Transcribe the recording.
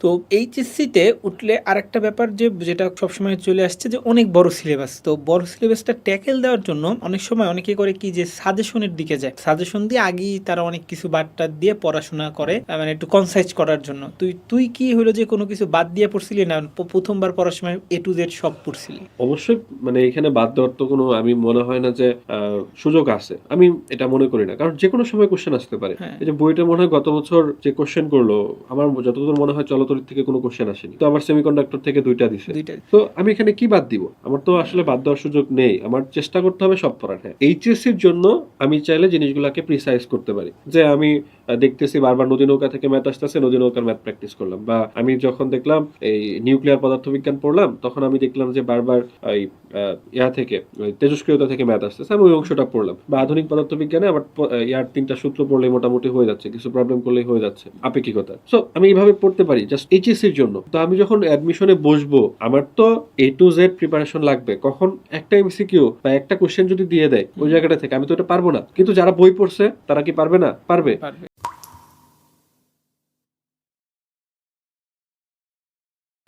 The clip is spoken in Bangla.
তো এইচএসসিতে উঠলে আরেকটা ব্যাপার যেটা সবসময় চলে আসছে যে অনেক বড় সিলেবাস। তো বড় সিলেবাসটা ট্যাকেল দেওয়ার জন্য অনেক সময় অনেকে করে কি যে সাজেশনের দিকে যায়। সাজেশন দিয়ে আগেই তারা অনেক কিছু বাদ-টাদ দিয়ে পড়াশোনা করে মানে একটু কনসাইজ করার জন্য। তুই কি হলো যে কোনো কিছু বাদ দিয়ে পড়ছিলি না প্রথমবার পড়ার সময় A to Z সব পড়ছিলি? অবশ্যই মানে এখানে বাদ দেওয়ার তো কোনো আমি মনে হয় না যে সুযোগ আছে। আমি এটা মনে করি না। কারণ যেকোনো সময় কোয়েশ্চেন আসতে পারে। হ্যাঁ, এই যে বইটা মনে হয় গত বছর যে কোয়েশ্চেন করলো, আমার যতদূর মনে হয় চলতরিৎ থেকে কোনো কোয়েশ্চেন আসেনি। তো আবার সেমিকন্ডাক্টর থেকে ২ টা দিছে। ২ টা। তো আমি এখানে কি বাদ দিব? আমার তো আসলে বাদ দেওয়ার সুযোগ নেই। আমার চেষ্টা করতে হবে সব পড়ার। হ্যাঁ, এইচএসসির জন্য আমি চাইলে জিনিসগুলাকে প্রিসাইজ করতে পারি। যে আমি দেখতেছি বারবার নদী নৌকা থেকে ম্যাথ আসতেছে, নদী নৌকার ম্যাথ প্র্যাকটিস করলাম। বা আমি যখন দেখলাম এই নিউক্লিয়ার পদার্থবিজ্ঞান পড়লাম, তখন আমি দেখলাম যে বারবার এই ইয়া থেকে তেজস্ক্রিয়তা থেকে ম্যাথ আসতেছে, আমি ওই অংশটা পড়লাম। বা আধুনিক পদার্থবিজ্ঞানে আমার ইয়ার ৩টা সূত্র পড়লেই মোটামুটি হয়ে যাচ্ছে, কিছু প্রবলেম করলেই হয়ে যাচ্ছে আপেক্ষিকতা। সো আমি এইভাবে পড়তে পারি জাস্ট এইচএসসির জন্য। তো আমি যখন অ্যাডমিশনে বসবো, আমার তো A to Z প্রিপারেশন লাগবে। কখন একটা এমসিকিউ বা একটা কোশ্চেন যদি দিয়ে দেয় ওই জায়গাটা থেকে, আমি তো এটা পারবো না। কিন্তু যারা বই পড়ছে তারা কি পারবে না? পারবে।